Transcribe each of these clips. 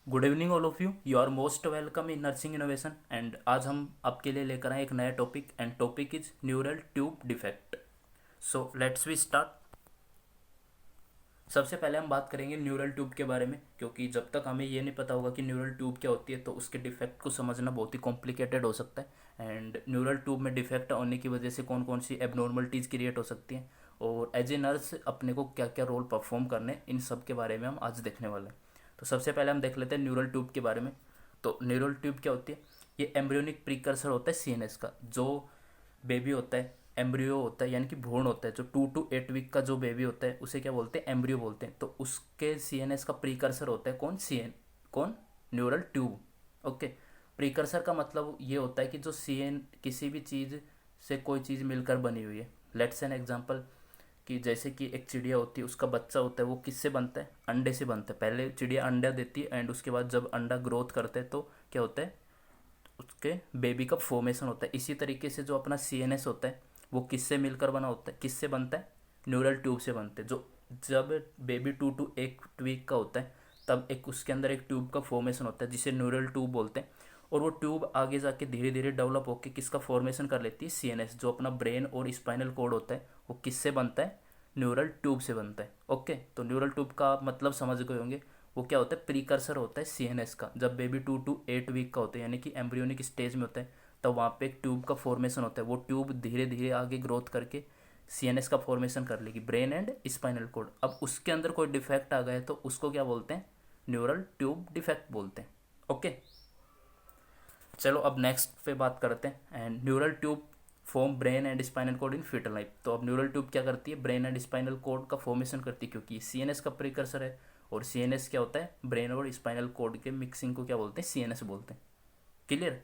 Good evening all of you are most welcome in nursing innovation and आज हम आपके लिए लेकर आए एक नया topic and topic is neural tube defect. So let's we start. सबसे पहले हम बात करेंगे न्यूरल ट्यूब के बारे में, क्योंकि जब तक हमें ये नहीं पता होगा कि न्यूरल ट्यूब क्या होती है तो उसके डिफेक्ट को समझना बहुत ही कॉम्प्लिकेटेड हो सकता है। एंड न्यूरल ट्यूब में डिफेक्ट होने की वजह से कौन कौन सी एबनॉर्मलिटीज़ क्रिएट हो सकती हैं और एज ए नर्स अपने को क्या क्या रोल परफॉर्म करने, इन सब के बारे में हम आज देखने वाले हैं। तो सबसे पहले हम देख लेते हैं न्यूरल ट्यूब के बारे में। तो न्यूरल ट्यूब क्या होती है? ये एम्ब्रियोनिक प्रीकर्सर होता है सीएनएस का। जो बेबी होता है, एम्ब्रियो होता है, यानी कि भ्रूण होता है, जो 2 to 8 वीक का जो बेबी होता है उसे क्या बोलते हैं? एम्ब्रियो बोलते हैं। तो उसके सीएनएस का प्रीकर्सर होता है कौन? कौन? Neural tube. ओके। प्रीकर्सर का मतलब ये होता है कि जो सीएन किसी भी चीज़ से कोई चीज़ मिलकर बनी हुई है। लेट्स एन एग्जांपल कि जैसे कि एक चिड़िया होती है, उसका बच्चा होता है, वो किससे बनता है? अंडे से बनता है। पहले चिड़िया अंडा देती है एंड उसके बाद जब अंडा ग्रोथ करता है तो क्या होता है? उसके बेबी का फॉर्मेशन होता है। इसी तरीके से जो अपना सीएनएस होता है वो किससे मिलकर बना होता है? किससे बनता है? न्यूरल ट्यूब से बनते हैं। जो जब बेबी 2 to 1 वीक का होता है तब एक उसके अंदर एक ट्यूब का फॉर्मेशन होता है जिसे न्यूरल ट्यूब बोलते हैं। और वो ट्यूब आगे जाके धीरे धीरे डेवलप होकर किसका फॉर्मेशन कर लेती है? सीएनएस। जो अपना ब्रेन और स्पाइनल कोड होता है वो किससे बनता है? न्यूरल ट्यूब से बनता है। ओके, तो न्यूरल ट्यूब का मतलब समझ गए होंगे। वो क्या होता है? प्रीकर्सर होता है सीएनएस का। जब बेबी 2 to 8 वीक का होता है, यानी कि एम्ब्रियोनिक स्टेज में होता है, तब वहाँ पे एक ट्यूब का फॉर्मेशन होता है। वो ट्यूब धीरे धीरे आगे ग्रोथ करके सीएनएस का फॉर्मेशन कर लेगी, ब्रेन एंड स्पाइनल कोड। अब उसके अंदर कोई डिफेक्ट आ गया तो उसको क्या बोलते हैं? न्यूरल ट्यूब डिफेक्ट बोलते हैं। ओके, चलो अब नेक्स्ट पे बात करते हैं। And neural tube form brain and spinal cord in fetal life. तो अब न्यूरल ट्यूब क्या करती है? ब्रेन एंड स्पाइनल कोड का फॉर्मेशन करती है, क्योंकि सीएनएस का प्रिकर्सर है। और सीएनएस क्या होता है? ब्रेन और स्पाइनल कोड के मिक्सिंग को क्या बोलते हैं? सीएनएस बोलते हैं। क्लियर?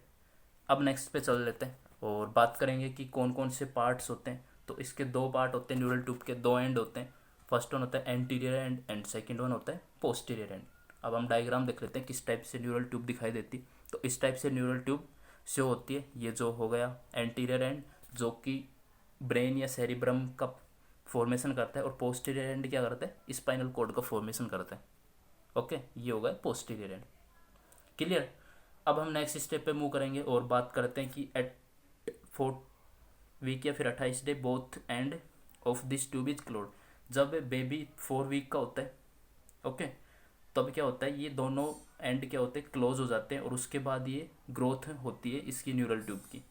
अब नेक्स्ट पे चल लेते हैं और बात करेंगे कि कौन कौन से पार्ट्स होते हैं। तो इसके दो पार्ट होते हैं न्यूरल ट्यूब के, दो एंड होते हैं। फर्स्ट वन होता है anterior and and second one होता है पोस्टीरियर एंड। अब हम डायग्राम देख लेते हैं किस टाइप से न्यूरल ट्यूब दिखाई देती। तो इस टाइप से न्यूरल ट्यूब शो होती है। ये जो हो गया एंटीरियर एंड, जो कि ब्रेन या सेरिब्रम का फॉर्मेशन करता है, और पोस्टीरियर एंड क्या करता है? स्पाइनल कोड का फॉर्मेशन करता है। ओके, ये होगा पोस्टीरियर एंड। क्लियर? अब हम नेक्स्ट स्टेप पे मूव करेंगे और बात करते हैं कि एट 4 वीक या फिर 28 day both end of this tube is close. जब बेबी 4 वीक का होता है, ओके, तब क्या होता है? ये दोनों एंड क्या होते हैं? क्लोज हो जाते हैं। और उसके बाद ये ग्रोथ होती है इसकी न्यूरल ट्यूब की।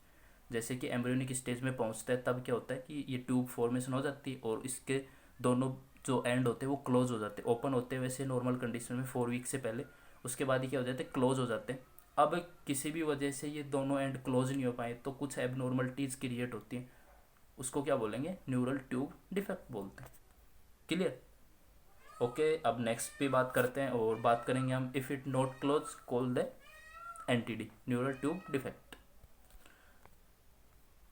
जैसे कि एम्ब्रियोनिक स्टेज में पहुंचता है तब क्या होता है कि ये ट्यूब फॉर्मेशन हो जाती है और इसके दोनों जो एंड होते हैं वो क्लोज हो जाते हैं। ओपन होते हैं वैसे नॉर्मल कंडीशन में 4 वीक से पहले, उसके बाद ही क्या हो जाते हैं? क्लोज हो जाते हैं। अब किसी भी वजह से ये दोनों एंड क्लोज नहीं हो पाए तो कुछ एबनॉर्मलिटीज़ क्रिएट होती हैं। उसको क्या बोलेंगे? न्यूरल ट्यूब डिफेक्ट बोलते हैं। क्लियर? ओके, अब नेक्स्ट पे बात करते हैं और बात करेंगे हम if it not close call the NTD, neural tube defect.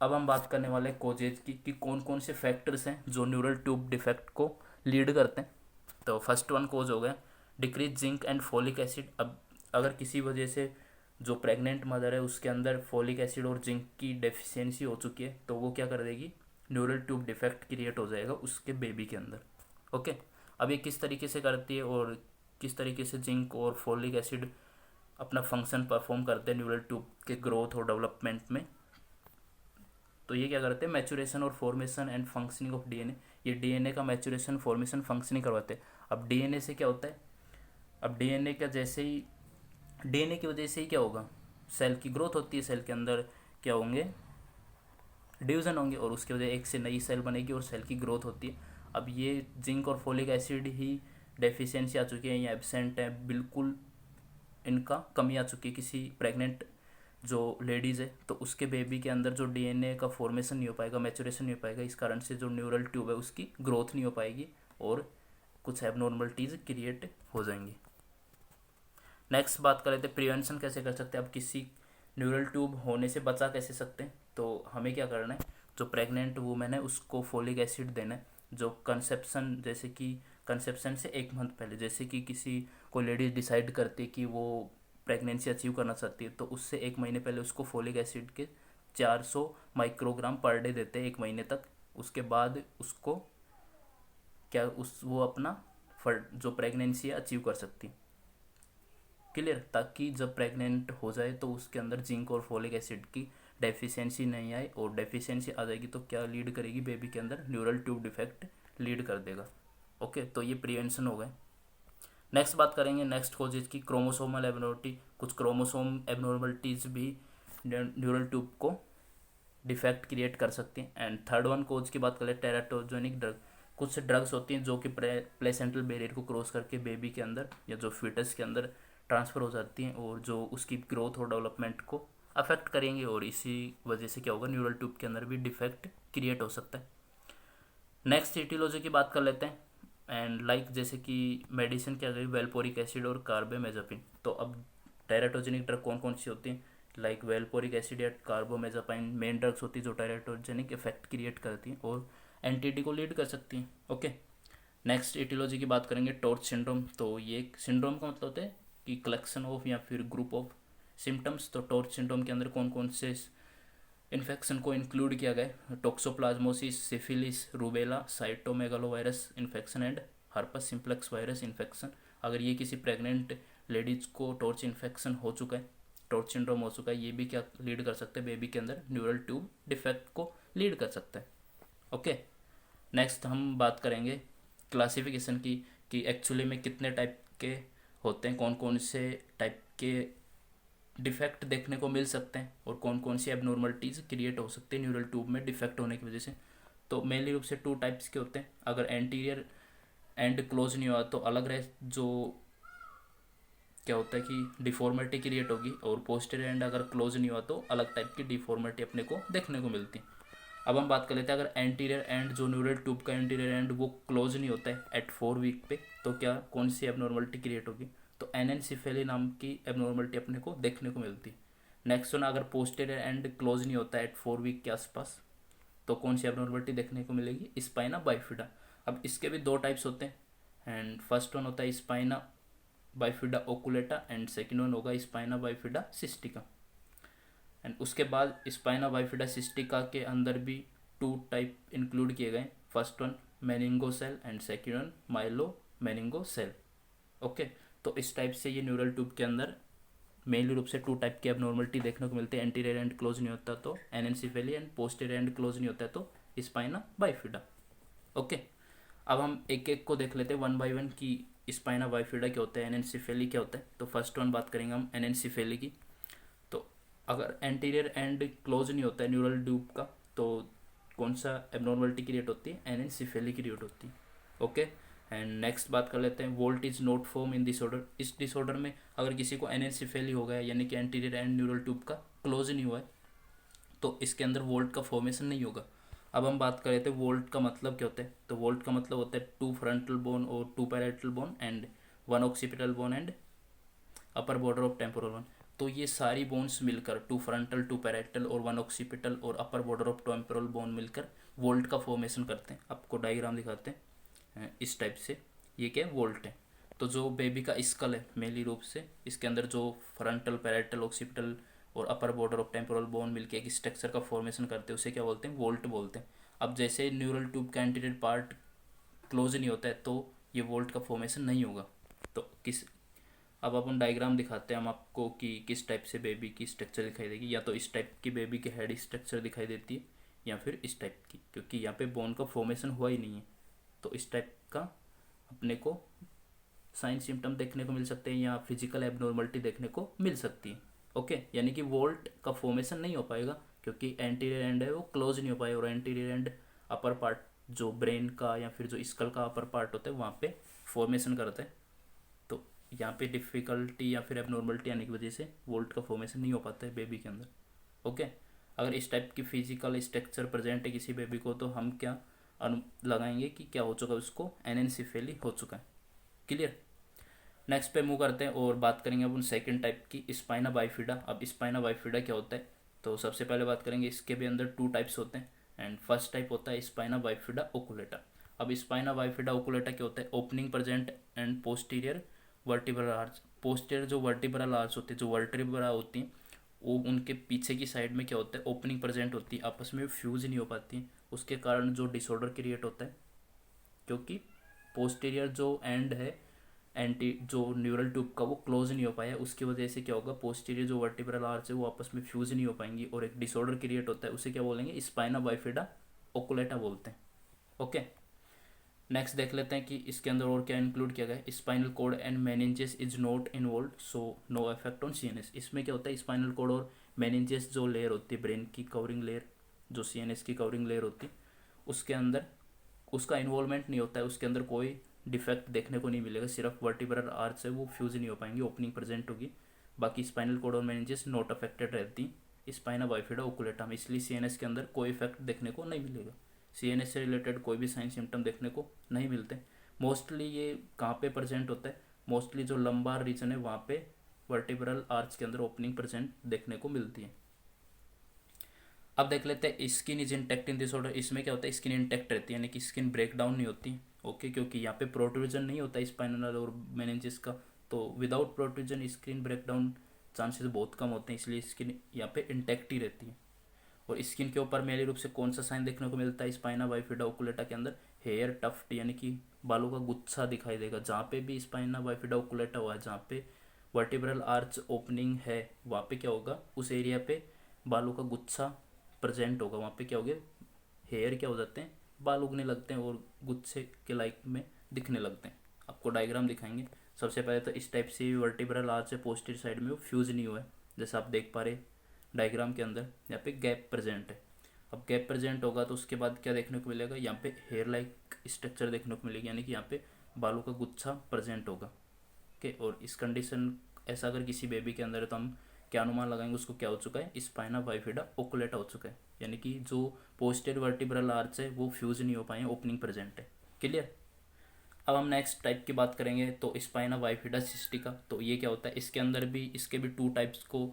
अब हम बात करने वाले हैं कोजेज की कि कौन कौन से फैक्टर्स हैं जो न्यूरल ट्यूब डिफेक्ट को लीड करते हैं। तो फर्स्ट वन कोज हो गया decrease zinc and folic acid. अब अगर किसी वजह से जो प्रेग्नेंट मदर है उसके अंदर फोलिक एसिड और जिंक की डेफिशिएंसी हो चुकी है तो वो क्या कर देगी? न्यूरल ट्यूब डिफेक्ट क्रिएट हो जाएगा उसके बेबी के अंदर। ओके, अब ये किस तरीके से करती है और किस तरीके से जिंक और फोलिक एसिड अपना फंक्शन परफॉर्म करते हैं न्यूरल ट्यूब के ग्रोथ और डेवलपमेंट में। तो ये क्या करते हैं? मैचुरेशन और formation and functioning of DNA. ये डीएनए का मैचुरेशन, फॉर्मेशन, फंक्शनिंग करवाते हैं। अब डीएनए से क्या होता है? अब डीएनए का जैसे ही डीएनए की वजह से ही क्या होगा? सेल की ग्रोथ होती है। सेल के अंदर क्या होंगे? डिवीजन होंगे और उसकी वजह एक से नई सेल बनेगी और सेल की ग्रोथ होती है। अब ये जिंक और फोलिक एसिड ही डेफिशिएंसी आ चुकी है या एबसेंट है, बिल्कुल इनका कमी आ चुकी है किसी प्रेग्नेंट जो लेडीज़ है, तो उसके बेबी के अंदर जो डीएनए का फॉर्मेशन नहीं हो पाएगा, मैचुरेशन नहीं हो पाएगा। इस कारण से जो न्यूरल ट्यूब है उसकी ग्रोथ नहीं हो पाएगी और कुछ एबनॉर्मलिटीज़ क्रिएट हो जाएंगी। नेक्स्ट बात कर लेते हैं प्रिवेंशन कैसे कर सकते हैं। अब किसी न्यूरल ट्यूब होने से बचा कैसे सकते हैं? तो हमें क्या करना है? जो प्रेग्नेंट वूमेन है उसको फोलिक एसिड देना है। जो कंसेप्शन, जैसे कि कंसेप्शन से 1 मंथ पहले, जैसे कि किसी कोई लेडीज डिसाइड करती है कि वो प्रेगनेंसी अचीव करना चाहती है तो उससे 1 महीने पहले उसको फोलिक एसिड के 400 माइक्रोग्राम पर डे देते हैं 1 महीने तक। उसके बाद उसको क्या, उस वो अपना जो प्रेगनेंसी है अचीव कर सकती है। क्लियर, ताकि जब प्रेग्नेंट हो जाए तो उसके अंदर जिंक और फोलिक एसिड की डेफिशिएंसी नहीं आए, और डेफिशिएंसी आ जाएगी तो क्या लीड करेगी, बेबी के अंदर न्यूरल ट्यूब डिफेक्ट लीड कर देगा। ओके, तो ये प्रिवेंशन हो गए। नेक्स्ट बात करेंगे नेक्स्ट कॉजेज की, क्रोमोसोमल एबनॉर्मलिटी। कुछ क्रोमोसोम एबनॉर्मलिटीज भी न्यूरल ट्यूब को डिफेक्ट क्रिएट कर सकती हैं। एंड थर्ड वन कोज की बात करें, टेराटोजेनिक ड्रग। कुछ ड्रग्स होती हैं जो कि प्लेसेंटल बैरियर को क्रॉस करके बेबी के अंदर या जो फीटस के अंदर ट्रांसफ़र हो जाती हैं, और जो उसकी ग्रोथ और डेवलपमेंट को अफेक्ट करेंगे, और इसी वजह से क्या होगा, न्यूरल ट्यूब के अंदर भी डिफेक्ट क्रिएट हो सकता है। नेक्स्ट एटियोलॉजी की बात कर लेते हैं। एंड जैसे कि मेडिसिन क्या गई, वेलपोरिक एसिड और कार्बेमेजापिन। तो अब टेराटोजेनिक ड्रग कौन कौन सी होती हैं, वेलपोरिक एसिड या कार्बोमेजापाइन मेन ड्रग्स होती है जो टेराटोजेनिक इफेक्ट क्रिएट करती हैं और एंटीडी को लीड कर सकती हैं। ओके, नेक्स्ट एटियोलॉजी की बात करेंगे, टॉर्च सिंड्रोम। तो ये सिंड्रोम का मतलब होता है कि कलेक्शन ऑफ या फिर ग्रुप ऑफ सिम्टम्स। तो टॉर्च सिंड्रोम के अंदर कौन कौन से इन्फेक्शन को इंक्लूड किया गया, toxoplasmosis, syphilis, rubella, cytomegalovirus infection and herpes simplex virus infection. अगर ये किसी प्रेग्नेंट लेडीज को टॉर्च इन्फेक्शन हो चुका है, टॉर्च सिंड्रोम हो चुका है, ये भी क्या लीड कर सकता है, बेबी के अंदर न्यूरल ट्यूब डिफेक्ट को लीड कर सकता है। ओके, नेक्स्ट हम बात करेंगे क्लासिफिकेशन की, कि एक्चुअली में कितने टाइप के होते हैं, कौन कौन से टाइप के डिफेक्ट देखने को मिल सकते हैं, और कौन कौन सी एबनॉर्मलिटीज़ क्रिएट हो सकती है न्यूरल ट्यूब में डिफेक्ट होने की वजह से। तो मेनली रूप से 2 टाइप्स के होते हैं। अगर एंटीरियर एंड क्लोज नहीं हुआ तो अलग रहे, जो क्या होता है कि डिफॉर्मिटी क्रिएट होगी, और पोस्टीरियर एंड अगर क्लोज नहीं हुआ तो अलग टाइप की डिफॉर्मिटी अपने को देखने को मिलती है। अब हम बात कर लेते हैं, अगर एंटीरियर एंड जो न्यूरल ट्यूब का एंटीरियर एंड वो क्लोज नहीं होता है एट 4 वीक पे, तो क्या कौन सी एबनॉर्मलिटी क्रिएट होगी, तो एनेनसिफेली नाम की एबनॉर्मलिटी अपने को देखने को मिलती है। नेक्स्ट वन, अगर पोस्टीरियर एंड क्लोज नहीं होता है एट 4 वीक के आसपास, तो कौन सी एबनॉर्मलिटी देखने को मिलेगी, स्पाइना बाइफिडा। अब इसके भी 2 टाइप्स होते हैं। एंड फर्स्ट वन होता है spina bifida occulta, and second one होगा स्पाइना बाइफिडा सिस्टिका। एंड उसके बाद स्पाइना बाइफिडा सिस्टिका के अंदर भी 2 टाइप इंक्लूड किए गए। First one meningocele and second one myelomeningocele. Okay, तो इस टाइप से ये न्यूरल ट्यूब के अंदर मेनली रूप से 2 टाइप की एबनॉर्मलिटी देखने को मिलती है। एंटीरियर एंड क्लोज नहीं होता तो एनेनसिफेली, एंड पोस्टीरियर एंड क्लोज नहीं होता तो स्पाइना बाइफिडा। ओके, अब हम एक एक को देख लेते हैं 1 बाय 1 की स्पाइना बाइफिडा क्या होता है, एनेनसिफेली क्या होता है। तो फर्स्ट वन बात करेंगे हम एनेनसिफेली की। तो अगर एंटीरियर एंड क्लोज नहीं होता है न्यूरल ट्यूब का, तो कौन सा एबनॉर्मलिटी क्रिएट होती है, एनेनसिफेली क्रिएट होती है। ओके, एंड नेक्स्ट बात कर लेते हैं, volt is not form in disorder. इस डिसऑर्डर में अगर किसी को एनेनसिफेली हो गया, यानी कि एंटीरियर एंड न्यूरल ट्यूब का क्लोज नहीं हुआ है, तो इसके अंदर वोल्ट का फॉर्मेशन नहीं होगा। अब हम बात कर रहे थे वोल्ट का मतलब क्या होता है। तो वोल्ट का मतलब होता है 2 फ्रंटल बोन और 2 parietal bone and 1 occipital bone and upper border of temporal bone. तो ये सारी बोन्स मिलकर 2 फ्रंटल, 2 पैराइटल और 1 ऑक्सीपिटल और upper border of temporal bone मिलकर वोल्ट का फॉर्मेशन करते हैं। आपको डायग्राम दिखाते हैं इस टाइप से, ये क्या वोल्ट है। तो जो बेबी का स्कल है मेनली रूप से, इसके अंदर जो फ्रंटल, पैराइटल, ऑक्सीपिटल और upper border of temporal bone मिलके एक स्ट्रक्चर का फॉर्मेशन करते हैं, उसे क्या बोलते हैं, वोल्ट बोलते हैं। अब जैसे न्यूरल ट्यूब का एंटीरियर पार्ट क्लोज नहीं होता है तो ये वोल्ट का फॉर्मेशन नहीं होगा। तो अब अपन डायग्राम दिखाते हैं हम आपको कि किस टाइप से बेबी की स्ट्रक्चर दिखाई देगी। या तो इस टाइप की बेबी की हेड स्ट्रक्चर दिखाई देती है, या फिर इस टाइप की, क्योंकि यहाँ पे बोन का फॉर्मेशन हुआ ही नहीं है। तो इस टाइप का अपने को साइन सिम्टम देखने को मिल सकते हैं, या फिजिकल एबनॉर्मलिटी देखने को मिल सकती है। ओके, यानी कि वोल्ट का फॉर्मेशन नहीं हो पाएगा, क्योंकि एंटीरियर एंड है वो क्लोज नहीं हो पाएगा, और एंटीरियर एंड अपर पार्ट जो ब्रेन का या फिर जो स्कल का अपर पार्ट होता है वहाँ पे फॉर्मेशन करता है। तो यहाँ पे डिफ़िकल्टी या फिर एबनॉर्मलिटी आने की वजह से वोल्ट का फॉर्मेशन नहीं हो पाता है बेबी के अंदर। ओके, अगर इस टाइप की फिजिकल स्ट्रक्चर प्रेजेंट है किसी बेबी को, तो हम क्या लगाएंगे कि क्या हो चुका है, उसको एनेनसिफेली हो चुका है। क्लियर। नेक्स्ट पे मूव करते हैं और बात करेंगे अपन सेकंड टाइप की, स्पाइना बाइफिडा। अब स्पाइना बाइफिडा क्या होता है, तो सबसे पहले बात करेंगे इसके भी अंदर 2 टाइप्स होते हैं। एंड फर्स्ट टाइप होता है स्पाइना बाइफिडा ओकुलेटा। अब स्पाइना बाइफिडा ओकुलेटा क्या होता है, opening present and posterior vertebral arch. Posterior जो वर्टिब्रल आर्च होती है, जो वर्टिब्रा होती हैं, वो उनके पीछे की साइड में क्या होता है, ओपनिंग प्रेजेंट होती है, आपस में फ्यूज नहीं हो पाती हैं। उसके कारण जो डिसऑर्डर क्रिएट होता है, क्योंकि पोस्टीरियर जो एंड है एंटी जो न्यूरल ट्यूब का वो क्लोज नहीं हो पाया, उसकी वजह से क्या होगा, पोस्टीरियर जो वर्टिब्रल आर्च है वो आपस में फ्यूज नहीं हो पाएंगी और एक डिसऑर्डर क्रिएट होता है, उसे क्या बोलेंगे, स्पाइना बाइफिडा ओकुलेटा बोलते हैं। ओके, नेक्स्ट देख लेते हैं कि इसके अंदर और क्या इंक्लूड किया गया है। Spinal cord and meninges is not involve, so no effect on CNS. इसमें क्या होता है, स्पाइनल कोड और मेनिंजेस जो लेयर होती है, ब्रेन की कवरिंग लेयर, जो सीएनएस की कवरिंग लेयर होती है, उसके अंदर उसका इन्वॉल्वमेंट नहीं होता है, उसके अंदर कोई डिफेक्ट देखने को नहीं मिलेगा। सिर्फ वर्टिब्रल आर्च है वो फ्यूज नहीं हो पाएंगी, ओपनिंग प्रेजेंट होगी। बाकी स्पाइनल कोड और मेनिंजेस नॉट अफेक्टेड रहती स्पाइना बाइफिडा ओकुलेटा में, इसलिए सीएनएस के अंदर कोई इफेक्ट देखने को नहीं मिलेगा। सीएनएस से रिलेटेड कोई भी साइन सिम्टम देखने को नहीं मिलते। मोस्टली ये कहाँ पे प्रेजेंट होता है, मोस्टली जो लंबार रीजन है वहाँ पे वर्टिब्रल आर्च के अंदर ओपनिंग प्रेजेंट देखने को मिलती है। अब देख लेते हैं skin is intact in disorder. इसमें क्या होता है, स्किन इंटेक्ट रहती है, यानी कि स्किन ब्रेक डाउन नहीं होती। ओके, क्योंकि यहाँ पे प्रोट्रूजन नहीं होता स्पाइनल और मेनिंजेस का, तो without protrusion skin break down chances बहुत कम होते हैं, इसलिए स्किन यहाँ पे इंटेक्ट ही रहती है। और स्किन के ऊपर मेनली रूप से कौन सा साइन देखने को मिलता है स्पाइना बाइफिडा ओकुलेटा के अंदर, हेयर टफ्ट यानी कि बालों का गुच्छा दिखाई देगा। जहाँ पे भी स्पाइना बाइफिडा ओकुलेटा हुआ है, जहाँ पे वर्टिब्रल आर्च ओपनिंग है, वहाँ पे क्या होगा, उस एरिया पे बालों का गुच्छा प्रेजेंट होगा। वहाँ पे क्या हो गया, हेयर क्या हो जाते हैं, बाल उगने लगते हैं और गुच्छे के लाइक में दिखने लगते हैं। आपको डायग्राम दिखाएंगे। सबसे पहले तो इस टाइप से वर्टिब्रल आर्च से पोस्टीरियर साइड में वो फ्यूज नहीं हुआ है, जैसा आप देख पा रहे डायग्राम के अंदर यहाँ पे गैप प्रेजेंट है। अब गैप प्रेजेंट होगा तो उसके बाद क्या देखने को मिलेगा, यहाँ पे हेयर लाइक स्ट्रक्चर देखने को मिलेगी, यानी कि यहाँ पे बालों का गुच्छा प्रेजेंट होगा। ओके, और इस कंडीशन ऐसा अगर किसी बेबी के अंदर है तो हम क्या अनुमान लगाएंगे, उसको क्या हो चुका है, स्पाइना बाइफिडा ओकुलेटा हो चुका है, यानी कि जो पोस्टीरियर वर्टिब्रल आर्च है वो फ्यूज नहीं हो पाए, ओपनिंग प्रेजेंट है। क्लियर। अब हम नेक्स्ट टाइप की बात करेंगे, तो स्पाइना बाइफिडा सिस्टिका। तो ये क्या होता है, इसके अंदर भी इसके भी टू टाइप्स को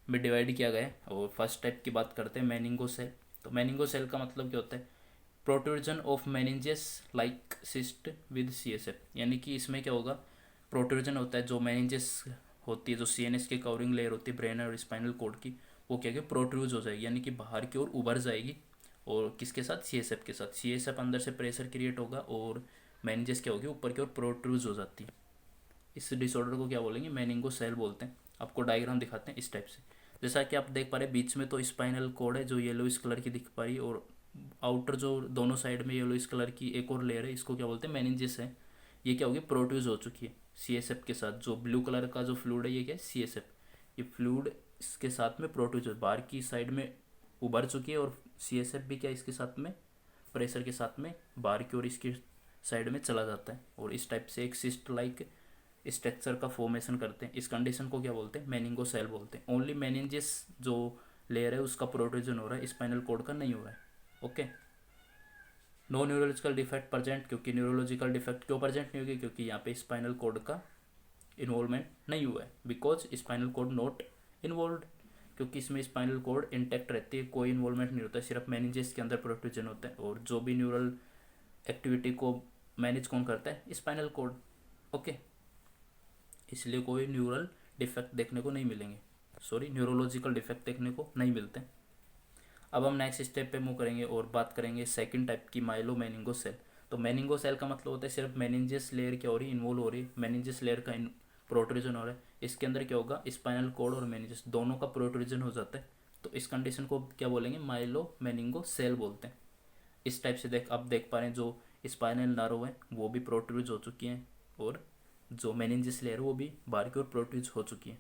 में डिवाइड किया गया है। और फर्स्ट टाइप की बात करते हैं, मेनिंगो सेल। तो मेनिंगो सेल का मतलब क्या होता है, protrusion of meninges like cyst with CSF, यानी कि इसमें क्या होगा, प्रोट्रूजन होता है जो मेनिंजेस होती है, जो सीएनएस की कवरिंग लेयर होती है ब्रेन और स्पाइनल कोड की, वो क्या प्रोट्रूज हो जाएगी, यानी कि बाहर की ओर उभर जाएगी। और किसके साथ, सीएसएफ के साथ। सीएसएफ अंदर से प्रेशर क्रिएट होगा और मेनिंजेस क्या होगी, ऊपर की ओर प्रोट्रूज हो जाती है। इस डिसऑर्डर को क्या बोलेंगे, मेनिंगो सेल बोलते हैं। आपको डायग्राम दिखाते हैं इस टाइप से। जैसा कि आप देख पा रहे हैं बीच में तो स्पाइनल कोड है जो येलोइश कलर की दिख पा रही है, और आउटर जो दोनों साइड में येलोइश कलर की एक और लेयर है, इसको क्या बोलते हैं, मेनिंजेस है। ये क्या होगी, प्रोड्यूस हो चुकी है सीएसएफ के साथ। जो ब्लू कलर का जो फ्लूइड है ये क्या है, सीएसएफ। ये फ्लूइड इसके साथ में प्रोड्यूस बाहर की साइड में उभर चुकी है, और सीएसएफ भी क्या इसके साथ में प्रेशर के साथ में बाहर की ओर इसकी साइड में चला जाता है, और इस टाइप से एक सिस्ट लाइक स्ट्रक्चर का फॉर्मेशन करते हैं। इस कंडीशन को क्या बोलते हैं, मेनिंगो सेल बोलते हैं। ओनली मेनिंजेस जो लेयर है उसका प्रोट्रूजन हो रहा है, स्पाइनल कोड का नहीं हो रहा है। Okay, no neurological defect present, क्योंकि न्यूरोलॉजिकल डिफेक्ट क्यों प्रेजेंट नहीं होगी, क्योंकि यहाँ पे स्पाइनल कोड का इन्वॉल्वमेंट नहीं हुआ है, because spinal cord not involve, क्योंकि इसमें स्पाइनल कोड इंटैक्ट रहती है, कोई इन्वॉल्वमेंट नहीं होता है, सिर्फ मेनिंजेस के अंदर प्रोट्रूजन होता है। और जो भी न्यूरल एक्टिविटी को मैनेज कौन करता है, स्पाइनल कोड। ओके, इसलिए कोई न्यूरल डिफेक्ट देखने को नहीं मिलेंगे, सॉरी न्यूरोलॉजिकल डिफेक्ट देखने को नहीं मिलते। अब हम नेक्स्ट स्टेप पे मूव करेंगे और बात करेंगे सेकंड टाइप की, माइलो मेनिंगो सेल। तो मेनिंगो सेल का मतलब होता है सिर्फ मेनिंजेस लेयर क्या हो रही है, इन्वॉल्व हो रही है, मेनिंजेस लेयर का प्रोट्रूजन हो रहा है। इसके अंदर क्या होगा, स्पाइनल कोड और मेनिंजेस दोनों का प्रोट्रूजन हो जाता है, तो इस कंडीशन को क्या बोलेंगे, माइलो मेनिंगो सेल बोलते हैं। इस टाइप से आप देख पा रहे हैं जो स्पाइनल नर्व है वो भी प्रोट्रूज हो चुकी हैं, और जो मेनिंजेस लेयर वो भी बाहर की ओर प्रोट्रूज हो चुकी है।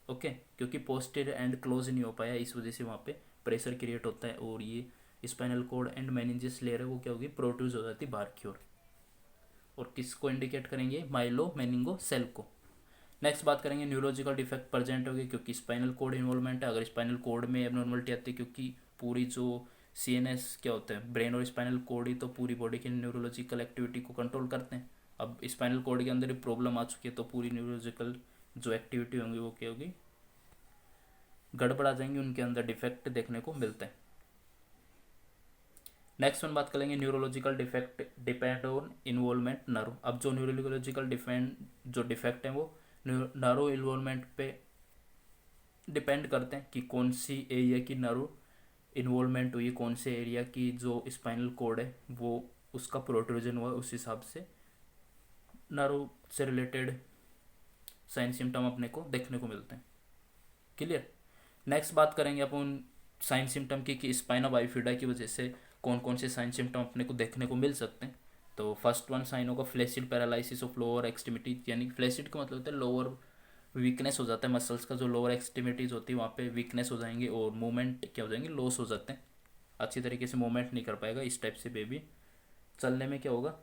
ओके, क्योंकि पोस्टीरियर एंड क्लोज नहीं हो पाया, इस वजह से वहाँ पे प्रेशर क्रिएट होता है, और ये spinal cord and meninges layer है वो क्या होगी, प्रोट्रूज हो जाती है बाहर की ओर। और किसको इंडिकेट करेंगे, माइलो मेनिंगो सेल को। नेक्स्ट बात करेंगे, न्यूरोलॉजिकल डिफेक्ट प्रेजेंट होगी, क्योंकि स्पाइनल कोड इन्वॉल्वमेंट है। अगर स्पाइनल कोड में एबनॉर्मलिटी आती है, क्योंकि पूरी जो सीएनएस क्या होता है, ब्रेन और स्पाइनल कोड ही तो पूरी बॉडी की न्यूरोलॉजिकल एक्टिविटी को कंट्रोल करते हैं। अब स्पाइनल कोड के अंदर प्रॉब्लम आ चुकी है, तो पूरी न्यूरोलॉजिकल जो एक्टिविटी होंगी वो क्या होगी, गड़बड़ा जाएंगी, उनके अंदर डिफेक्ट देखने को मिलते हैं। नेक्स्ट वन बात करेंगे, neurological defect depend on involvement nerve. अब जो न्यूरोलॉजिकल डिफेक्ट है वो नर्व इन्वॉल्वमेंट पे डिपेंड करते हैं, कि कौन सी एरिया की नर्व इन्वॉल्वमेंट हुई, कौन से एरिया की जो स्पाइनल कोड है वो उसका प्रोट्रूजन हुआ, उस हिसाब से नर्व से रिलेटेड साइन सिम्टम अपने को देखने को मिलते हैं। क्लियर। नेक्स्ट बात करेंगे अपन साइन सिम्टम की कि स्पाइना बाइफिडा की वजह से कौन कौन से साइन सिम्टम अपने को देखने को मिल सकते हैं। तो फर्स्ट वन साइन होगा flaccid paralysis of lower extremity, यानी फ्लैसिड का मतलब होता है लोअर वीकनेस हो जाता है मसल्स का, जो लोअर एक्सट्रीमिटीज़ होती है वहाँ पे वीकनेस हो जाएंगे और मूवमेंट क्या हो जाएंगे, लॉस हो जाते हैं, अच्छी तरीके से मूवमेंट नहीं कर पाएगा। इस टाइप से बेबी चलने में क्या होगा,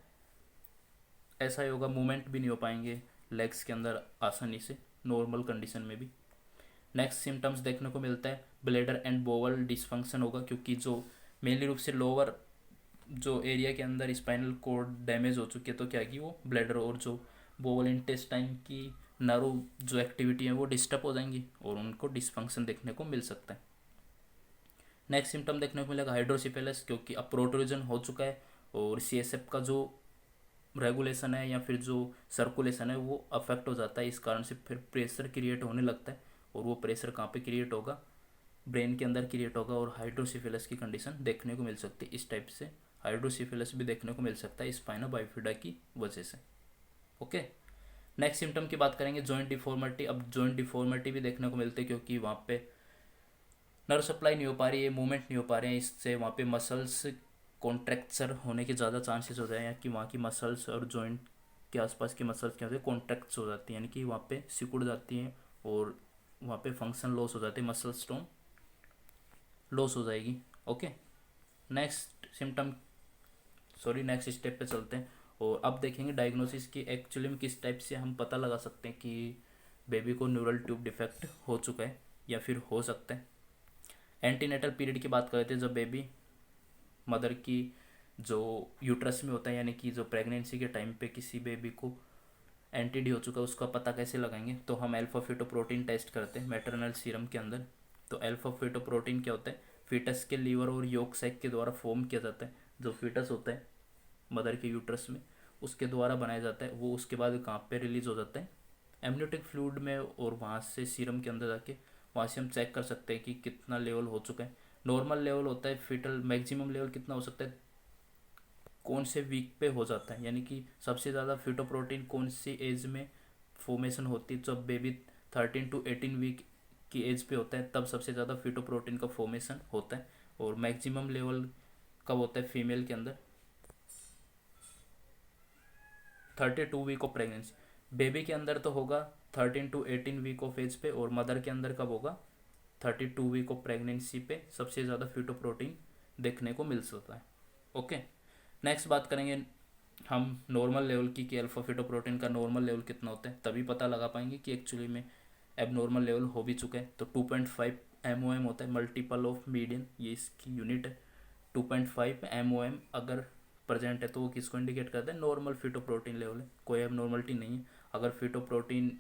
ऐसा ही होगा, मूवमेंट भी नहीं हो पाएंगे लेग्स के अंदर आसानी से नॉर्मल कंडीशन में भी। नेक्स्ट सिम्टम्स देखने को मिलता है ब्लैडर एंड बोवल डिसफंक्शन होगा, क्योंकि जो मेनली रूप से लोअर जो एरिया के अंदर स्पाइनल कोड डैमेज हो चुकी है, तो क्या कि वो ब्लैडर और जो बोवल इंटेस्टाइन की नर्व जो एक्टिविटी है वो डिस्टर्ब हो जाएंगी और उनको डिसफंक्शन देखने को मिल सकता है। नेक्स्ट सिम्टम देखने को मिलेगा हाइड्रोसिफेलस, क्योंकि अब प्रोट्रूजन हो चुका है और सीएसएफ का जो रेगुलेशन है या फिर जो सर्कुलेशन है वो अफेक्ट हो जाता है, इस कारण से फिर प्रेशर क्रिएट होने लगता है और वो प्रेशर कहाँ पे क्रिएट होगा, ब्रेन के अंदर क्रिएट होगा और हाइड्रोसिफिलस की कंडीशन देखने को मिल सकती है। इस टाइप से हाइड्रोसिफिलस भी देखने को मिल सकता है स्पाइना बाइफिडा की वजह से। ओके। नेक्स्ट सिम्टम की बात करेंगे जॉइंट डिफॉर्मिटी। अब जॉइंट डिफॉर्मिटी भी देखने को मिलती है, क्योंकि वहाँ पे नर्व सप्लाई नहीं हो पा रही है, मूवमेंट नहीं हो पा रहे हैं, इससे वहाँ पे मसल्स कॉन्ट्रैक्चर होने के ज़्यादा चांसेस हो जाए, या कि वहाँ की मसल्स और जॉइंट के आसपास की मसल्स क्या होती है, कॉन्ट्रैक्ट्स हो जाती हैं, यानी कि वहाँ पे सिकुड़ जाती हैं और वहाँ पे फंक्शन लॉस हो जाती है, मसल स्टोन लॉस हो जाएगी। Okay. Next symptom next step पे चलते हैं और अब देखेंगे डायग्नोसिस की एक्चुअली में किस टाइप से हम पता लगा सकते हैं कि बेबी को न्यूरल ट्यूब डिफेक्ट हो चुका है या फिर हो सकता है। एंटीनेटल पीरियड की बात करते हैं, जब बेबी मदर की जो यूट्रस में होता है, यानी कि जो प्रेगनेंसी के टाइम पे किसी बेबी को एंटीडी हो चुका है, उसका पता कैसे लगाएंगे, तो हम अल्फा फेटोप्रोटीन टेस्ट करते हैं मैटरनल सीरम के अंदर। तो अल्फा फेटोप्रोटीन क्या होता है, फीटस के लीवर और योक सैक के द्वारा फॉर्म किया जाता है, जो फीटस होता है मदर के यूट्रस में उसके द्वारा बनाया जाता है, वो उसके बाद कहाँ पे रिलीज हो जाता है, एमनियोटिक फ्लूइड में, और वहाँ से सीरम के अंदर जाके वहाँ से हम चेक कर सकते हैं कि कितना लेवल हो चुका है। नॉर्मल लेवल होता है, फीटल मैक्सिमम लेवल कितना हो सकता है, कौन से वीक पे हो जाता है, यानी कि सबसे ज़्यादा फिटोप्रोटीन कौन सी एज में फॉर्मेशन होती है, जब बेबी 13 to 18 वीक की एज पे होता है तब सबसे ज़्यादा फिटोप्रोटीन का फॉर्मेशन होता है। और मैक्सिमम लेवल कब होता है फीमेल के अंदर, 32 वीक ऑफ प्रेगनेंसी। बेबी के अंदर तो होगा 13 to 18 वीक ऑफ एज पे, और मदर के अंदर कब होगा 32 वीक ऑफ प्रेगनेंसी पे सबसे ज़्यादा फिटोप्रोटीन देखने को मिल सकता है। ओके। नेक्स्ट बात करेंगे हम नॉर्मल लेवल की कि अल्फा फिटोप्रोटीन का नॉर्मल लेवल कितना होता है, तभी पता लगा पाएंगे कि एक्चुअली में एबनॉर्मल लेवल हो भी चुका है। तो 2.5 MOM होता है, मल्टीपल ऑफ मीडियन, ये इसकी यूनिट है। 2.5 MOM अगर प्रेजेंट है तो वो किसको इंडिकेट करता है, नॉर्मल फिटोप्रोटीन लेवल है, कोई एबनॉर्मलिटी नहीं है। अगर फिटोप्रोटीन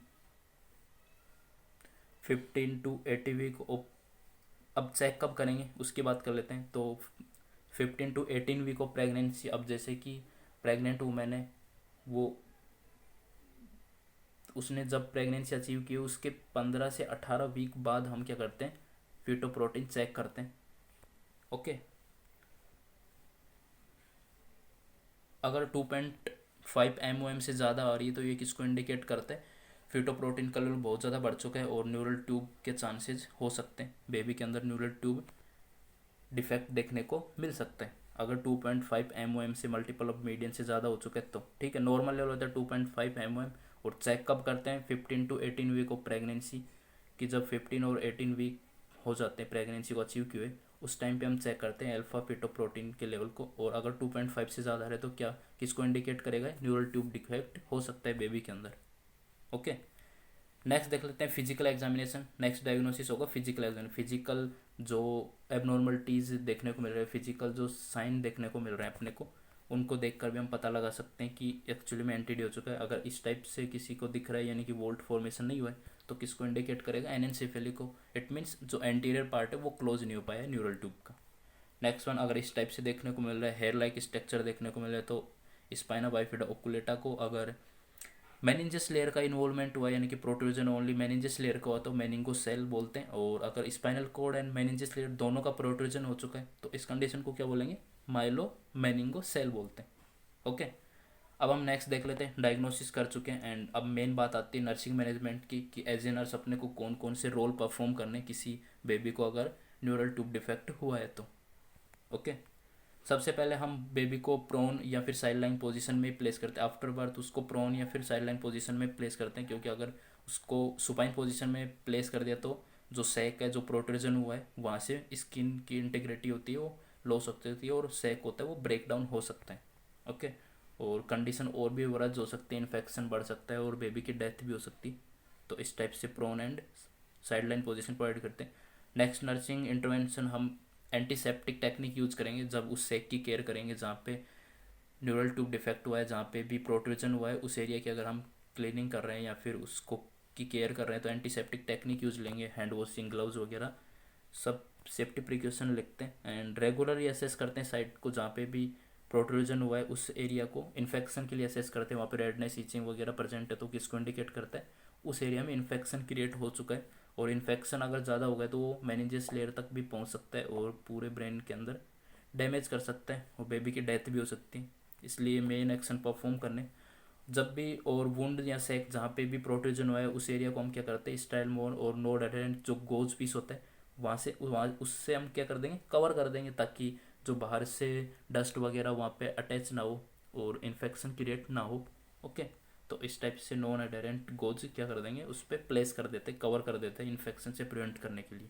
15 to 80 वीक, अब चेक कब करेंगे उसकी बात कर लेते हैं। तो 15 to 18 वीक ऑफ प्रेगनेंसी, अब जैसे कि प्रेग्नेंट वूमेन है, वो उसने जब प्रेगनेंसी अचीव की उसके 15 से 18 वीक बाद हम क्या करते हैं, फिटोप्रोटीन चेक करते हैं। ओके। अगर 2.5 MOM से ज़्यादा आ रही है तो ये किसको इंडिकेट करता है, फिटोप्रोटीन का लेवल बहुत ज़्यादा बढ़ चुका है और न्यूरल ट्यूब के चांसेस हो सकते हैं, बेबी के अंदर न्यूरल ट्यूब डिफेक्ट देखने को मिल सकता है। अगर 2.5 MOM से मल्टीपल ऑफ मीडियन से ज़्यादा हो चुका है तो ठीक है, नॉर्मल लेवल होता है 2.5 MOM। और चेक कब करते हैं, 15 to 18 वीक ऑफ प्रेगनेंसी, कि जब 15 और 18 वीक हो जाते हैं प्रेगनेंसी को अचीव किए, उस टाइम पे हम चेक करते हैं अल्फा फिटोप्रोटीन के लेवल को। और अगर 2.5 से ज़्यादा है तो क्या किसको इंडिकेट करेगा, न्यूरल ट्यूब डिफेक्ट हो सकता है बेबी के अंदर। ओके। नेक्स्ट देख लेते हैं फिजिकल एग्जामिनेशन। नेक्स्ट डायग्नोसिस होगा फिजिकल एग्जामिनेशन, फिजिकल जो एबनॉर्मलिटीज़ देखने को मिल रहे हैं, फिजिकल जो साइन देखने को मिल रहे हैं अपने को, उनको देखकर भी हम पता लगा सकते हैं कि एक्चुअली में एंटीडी हो चुका है। अगर इस टाइप से किसी को दिख रहा है यानी कि वोल्ट फॉर्मेशन नहीं हुआ है तो किसको इंडिकेट करेगा, एनेंसेफेली को। इट मीन्स जो एंटीरियर पार्ट है वो क्लोज नहीं हो पाया है न्यूरल ट्यूब का। नेक्स्ट वन, अगर इस टाइप से देखने को मिल रहा है, हेयर लाइक स्ट्रक्चर देखने को मिल रहा है, तो स्पाइना बाइफिडा ओकुलेटा को अगर मेनिंजस लेयर का इन्वॉल्वमेंट हुआ यानी कि प्रोट्रूजन ओनली मेनिंजस लेयर का हुआ तो मेनिंगो सेल बोलते हैं। और अगर स्पाइनल कोड एंड मेनिंजस लेयर दोनों का प्रोट्रूजन हो चुका है तो इस कंडीशन को क्या बोलेंगे, माइलो मेनिंगो सेल बोलते हैं। ओके। अब हम नेक्स्ट देख लेते हैं, डायग्नोसिस कर चुके हैं एंड अब मेन बात आती है नर्सिंग मैनेजमेंट की कि एज ए नर्स अपने को कौन कौन से रोल परफॉर्म करने किसी बेबी को अगर न्यूरल ट्यूब डिफेक्ट हुआ है तो। ओके, सबसे पहले हम बेबी को प्रोन या फिर साइड लाइन पोजिशन में प्लेस करते हैं। आफ्टर बर्थ उसको प्रोन या फिर साइड लाइन पोजिशन में प्लेस करते हैं, क्योंकि अगर उसको सुपाइन पोजिशन में प्लेस कर दिया तो जो सैक है, जो प्रोट्रूजन हुआ है, वहाँ से स्किन की इंटीग्रिटी होती है वो लॉस हो सकती है और सैक होता है वो ब्रेक डाउन हो सकता है। ओके, और कंडीशन और भी वर्ज हो सकती है, इन्फेक्शन बढ़ सकता है और बेबी की डेथ भी हो सकती है। तो इस टाइप से prone and side line position provide करते हैं। नेक्स्ट नर्सिंग इंटरवेंशन हम एंटीसेप्टिक टेक्निक यूज करेंगे जब उस सेक की केयर करेंगे जहाँ पे न्यूरल ट्यूब डिफेक्ट हुआ है, जहाँ पे भी प्रोट्रूजन हुआ है उस एरिया की अगर हम क्लीनिंग कर रहे हैं या फिर उसको की केयर कर रहे हैं तो एंटीसेप्टिक टेक्निक यूज लेंगे, हैंड वॉशिंग, ग्लव्स वगैरह सब सेफ्टी प्रिकॉशन लिखते हैं एंड रेगुलरली असेस करते हैं साइट को जहाँ पे भी प्रोट्रूजन हुआ है उस एरिया को इन्फेक्शन के लिए असेस करते हैं। वहाँ पे रेडनेस, ईचिंग वगैरह प्रेजेंट है तो किसको इंडिकेट करता है उस एरिया में इन्फेक्शन क्रिएट हो चुका है, और इन्फेक्शन अगर ज़्यादा हो गया तो वो मेनिंजेस लेयर तक भी पहुँच सकता है और पूरे ब्रेन के अंदर डैमेज कर सकता है और बेबी की डेथ भी हो सकती है। इसलिए मेन एक्शन परफॉर्म करने जब भी और वुंड या सेक जहाँ पे भी प्रोट्रूजन हुआ है उस एरिया को हम क्या करते हैं, स्टाइल मोन और नोड एडेंट जो गोज पीस होता है वहाँ से वहाँ उससे हम क्या कर देंगे, कवर कर देंगे, ताकि जो बाहर से डस्ट वगैरह वहाँ पे अटैच ना हो और इन्फेक्शन क्रिएट ना हो। ओके, तो इस टाइप से नॉन एडेरेंट गोज क्या कर देंगे, उस पर प्लेस कर देते, कवर कर देते हैं इन्फेक्शन से प्रिवेंट करने के लिए।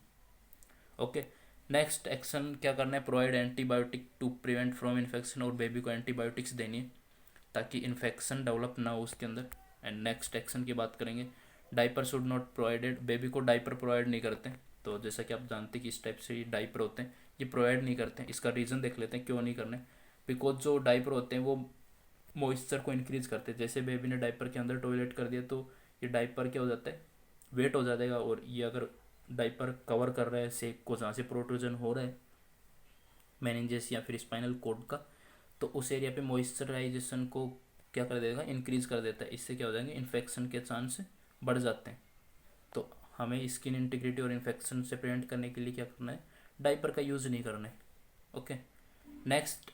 ओके, नेक्स्ट एक्शन क्या करना है, provide antibiotic to prevent from infection, और बेबी को एंटीबायोटिक्स देनी है ताकि इन्फेक्शन डेवलप ना हो उसके अंदर। एंड नेक्स्ट एक्शन की बात करेंगे, diaper should not provided, baby को डाइपर प्रोवाइड नहीं करते। तो जैसा कि आप जानते हैं कि इस टाइप से ये डाइपर होते हैं ये प्रोवाइड नहीं करते हैं। इसका रीज़न देख लेते हैं क्यों नहीं करने। बिकॉज जो डाइपर होते हैं वो मॉइस्चर को इंक्रीज करते हैं। जैसे बेबी ने डाइपर के अंदर टॉयलेट कर दिया तो ये डाइपर क्या हो जाता है, वेट हो जाएगा, और ये अगर डाइपर कवर कर रहा है सेक को जहाँ से प्रोट्रूजन हो रहा है मेनिंजेस या फिर स्पाइनल कॉर्ड का, तो उस एरिया पे मॉइस्चराइजेशन को क्या कर देगा, इंक्रीज कर देता है। इससे क्या हो जाएंगे, इन्फेक्शन के चांस बढ़ जाते हैं। तो हमें स्किन इंटीग्रिटी और इन्फेक्शन से प्रिवेंट करने के लिए क्या करना है, डाइपर का यूज़ नहीं करना है। ओके, नेक्स्ट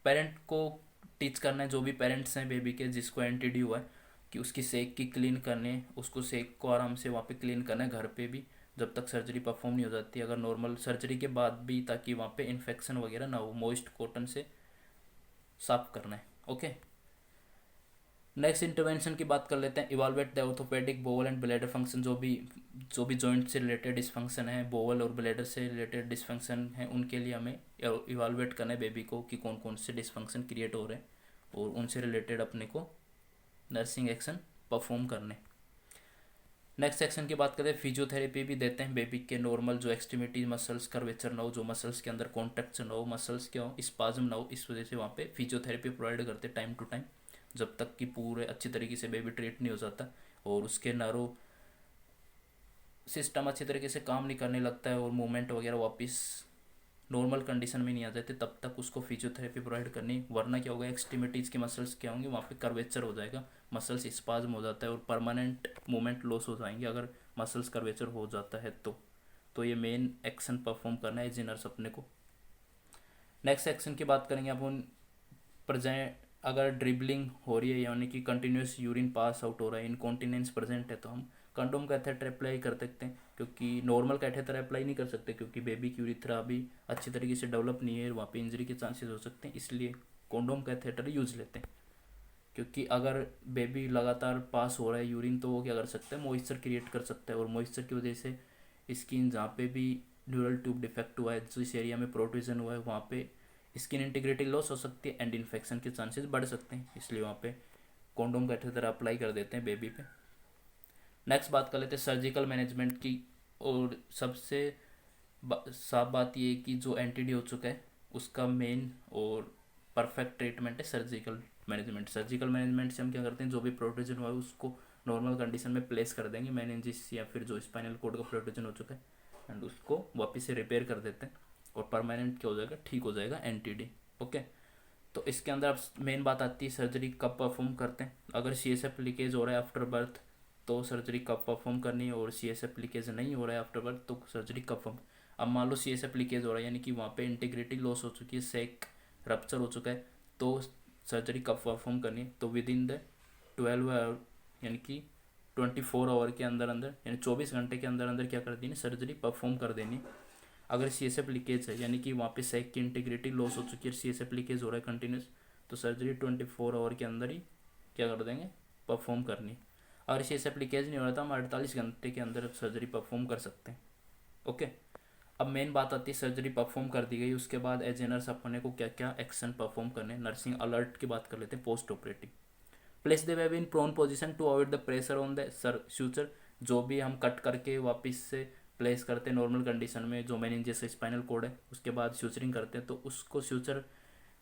पेरेंट को टीच करना है, जो भी पेरेंट्स हैं बेबी के जिसको एनटीडी हुआ है, कि उसकी सेक की क्लीन करने, उसको सेक को आराम से वहाँ पे क्लीन करना है घर पे भी जब तक सर्जरी परफॉर्म नहीं हो जाती, अगर नॉर्मल सर्जरी के बाद भी, ताकि वहाँ पे इन्फेक्शन वगैरह ना हो, मॉइस्ट कॉटन से साफ करना है। ओके, नेक्स्ट इंटरवेंशन की बात कर लेते हैं, evaluate the orthopaedic bowel and bladder function, जो भी जॉइंट से रिलेटेड डिसफंक्शन है, बोवल और ब्लैडर से रिलेटेड डिसफंक्शन है, उनके लिए हमें इवालुएट करना है बेबी को कि कौन कौन से डिसफंक्शन क्रिएट हो रहे हैं और उनसे रिलेटेड अपने को नर्सिंग एक्शन परफॉर्म करने। नेक्स्ट सेक्शन की बात करें, फिजियोथेरेपी भी देते हैं बेबी के नॉर्मल जो एक्सट्रीमिटी मसल्स कर्वेचर ना हो, जो मसल्स के अंदर कॉन्टैक्ट ना हो, मसल्स क्या हो, स्पाज्म ना हो, इस वजह से वहाँ पे फिजियोथेरेपी प्रोवाइड करते हैं टाइम टू टाइम, जब तक कि पूरे अच्छी तरीके से बेबी ट्रीट नहीं हो जाता और उसके नर्व सिस्टम अच्छी तरीके से काम नहीं करने लगता है और मूवमेंट वगैरह वापस नॉर्मल कंडीशन में नहीं आ जाते, तब तक उसको फिजियोथेरेपी प्रोवाइड करनी। वरना क्या होगा, एक्सट्रीमिटीज़ की मसल्स क्या होंगे, वहाँ पे कर्वेचर हो जाएगा, मसल्स स्पाज्म हो जाता है और परमानेंट मूवमेंट लॉस हो जाएंगे अगर मसल्स कर्वेचर हो जाता है तो ये मेन एक्शन परफॉर्म करना है जिनर्स अपने को। नेक्स्ट एक्शन की बात करेंगे अपन, प्रेजेंट अगर ड्रिबलिंग हो रही है यानी कि कंटिन्यूस यूरिन पास आउट हो रहा है, इनकॉन्टिनेंस प्रेजेंट है, तो हम कंडोम कैथेटर अप्लाई कर सकते हैं, क्योंकि नॉर्मल कैथेटर अप्लाई नहीं कर सकते क्योंकि बेबी की यूरिथ्रा अभी अच्छी तरीके से डेवलप नहीं है, वहाँ पे इंजरी के चांसेस हो सकते हैं, इसलिए कॉन्डोम कैथेटर यूज लेते हैं। क्योंकि अगर बेबी लगातार पास हो रहा है यूरिन तो वो क्या कर सकता है, मॉइस्चर क्रिएट कर सकता है और मॉइस्चर की वजह से स्किन जहाँ पे भी न्यूरल ट्यूब डिफेक्ट हुआ है, जिस एरिया में प्रोट्रूजन हुआ है, वहाँ पे स्किन इंटीग्रिटी लॉस हो सकती है एंड इन्फेक्शन के चांसेस बढ़ सकते हैं, इसलिए वहाँ पे कॉन्डोम कैथेटर अप्लाई कर देते हैं बेबी पे। नेक्स्ट बात कर लेते हैं सर्जिकल मैनेजमेंट की, और सबसे साफ बात ये है कि जो एंटीडी हो चुका है उसका मेन और परफेक्ट ट्रीटमेंट है सर्जिकल मैनेजमेंट। सर्जिकल मैनेजमेंट से हम क्या करते हैं, जो भी प्रोट्रूजन हुआ है उसको नॉर्मल कंडीशन में प्लेस कर देंगे, मेनिंजिस या फिर जो स्पाइनल कॉर्ड का प्रोट्रूजन हो चुका है, एंड उसको वापस से रिपेयर कर देते हैं और परमानेंट क्या हो जाएगा, ठीक हो जाएगा एनटीडी। ओके, तो इसके अंदर अब मेन बात आती है सर्जरी कब परफॉर्म करते हैं। अगर CSF लीकेज हो रहा है आफ्टर बर्थ तो सर्जरी कब परफॉर्म करनी है, और CSF लीकेज नहीं हो रहा है आफ्टर बर्थ तो सर्जरी कब परफॉर्म। अब मान लो CSF लीकेज हो रहा है यानी कि वहाँ पे इंटीग्रिटी लॉस हो चुकी है, सेक रप्चर हो चुका है, तो सर्जरी कब परफॉर्म करनी है, तो विद इन द 12 आवर यानी कि 24 आवर के अंदर अंदर यानी 24 घंटे के अंदर अंदर क्या कर देनी, सर्जरी परफॉर्म कर देनी। अगर CSF लीकेज है यानी कि वहाँ पे सैक की इंटीग्रिटी लॉस हो चुकी है, CSF लीकेज हो रहा है कंटिन्यूस, तो सर्जरी 24 आवर के अंदर ही क्या कर देंगे, परफॉर्म करनी। अगर CSF लीकेज नहीं हो रहा था, हम 48 घंटे के अंदर सर्जरी परफॉर्म कर सकते हैं। ओके, अब मेन बात आती है सर्जरी परफॉर्म कर दी गई, उसके बाद एज ए नर्स अपने को क्या क्या एक्शन परफॉर्म करने, नर्सिंग अलर्ट की बात कर लेते हैं। Post operative, place the baby in prone position to avoid the pressure on the suture. जो भी हम कट करके वापस से प्लेस करते हैं नॉर्मल कंडीशन में, जो मेनिंजेस स्पाइनल कोड है, उसके बाद सूचरिंग करते हैं, तो उसको सूचर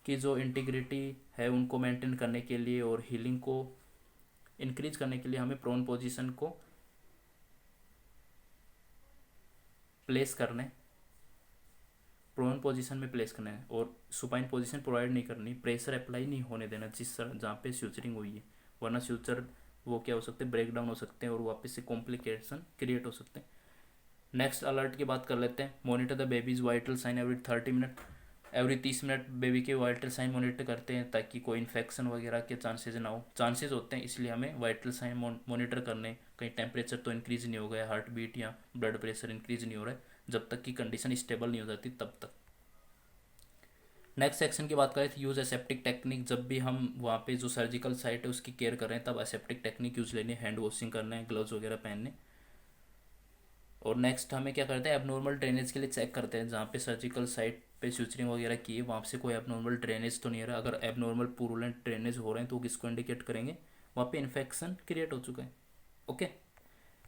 की जो इंटीग्रिटी है उनको मेंटेन करने के लिए और हीलिंग को इंक्रीज करने के लिए हमें प्रोन पोजीशन को प्लेस करना है, प्रोन पोजीशन में प्लेस करना है और सुपाइन पोजीशन प्रोवाइड नहीं करनी, प्रेशर अप्लाई नहीं होने देना जिस जहाँ पे सूचरिंग हुई है, वरना सूचर वो क्या हो सकते हैं, ब्रेक डाउन हो सकते हैं और वापस से कॉम्प्लिकेशन क्रिएट हो सकते हैं। नेक्स्ट अलर्ट की बात कर लेते हैं। Monitor the baby's vital sign every 30 minute, every 30 minute baby के वाइटल साइन मॉनिटर करते हैं ताकि कोई इन्फेक्शन वगैरह के चांसेस ना हो, चांसेस होते हैं इसलिए हमें वाइटल साइन मॉनिटर करने। कहीं टेम्परेचर तो इंक्रीज़ नहीं हो गया, हार्ट बीट या ब्लड प्रेशर इंक्रीज़ नहीं हो रहा है, जब तक कि कंडीशन स्टेबल नहीं हो जाती तब तक। नेक्स्ट सेक्शन की बात करें तो यूज़ एसेप्टिक टेक्निक, जब भी हम वहाँ पे जो सर्जिकल साइट है उसकी केयर कर रहे हैं तब एसेप्टिक टेक्निक यूज़ लेनी है, हैंड वॉशिंग करना है, ग्लव्स वगैरह पहनने। और नेक्स्ट हमें क्या करते हैं, एबनॉर्मल ड्रेनेज के लिए चेक करते हैं, जहाँ पे सर्जिकल साइट पे सूचरिंग वगैरह की है वहाँ से कोई एबनॉर्मल ड्रेनेज तो नहीं है रहा। अगर एबनॉर्मल पुरुलेंट ड्रेनेज हो रहे हैं तो किसको इंडिकेट करेंगे, वहाँ पे इन्फेक्शन क्रिएट हो चुका है। ओके,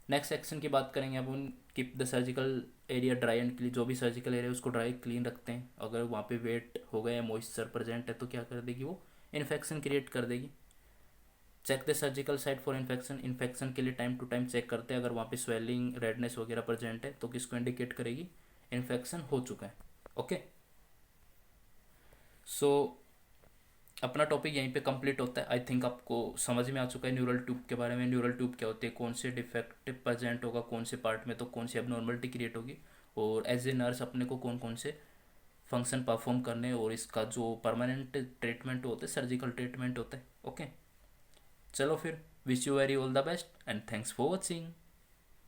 नेक्स्ट सेक्शन की बात करेंगे अब उन keep the surgical area dry and clean, जो भी सर्जिकल एरिया उसको ड्राई क्लीन रखते हैं। अगर वहाँ पे वेट हो गया, मॉइस्चर प्रेजेंट है तो क्या कर देगी, वो इन्फेक्शन क्रिएट कर देगी। Check the surgical site for infection, infection के लिए टाइम टू टाइम चेक करते हैं, अगर वहाँ पे स्वेलिंग रेडनेस वगैरह प्रेजेंट है तो किसको इंडिकेट करेगी, इन्फेक्शन हो चुका है। ओके, सो अपना टॉपिक यहीं पे कंप्लीट होता है। आई थिंक आपको समझ में आ चुका है न्यूरल ट्यूब के बारे में, न्यूरल ट्यूब क्या होती है, कौन से डिफेक्ट प्रेजेंट होगा कौन से पार्ट में, तो कौन सी एबनॉर्मलिटी क्रिएट होगी, और एज ए नर्स अपने को कौन कौन से फंक्शन परफॉर्म करने, और इसका जो परमानेंट ट्रीटमेंट होता है सर्जिकल ट्रीटमेंट होता है। ओके, चलो फिर, wish you very all the best and thanks for watching.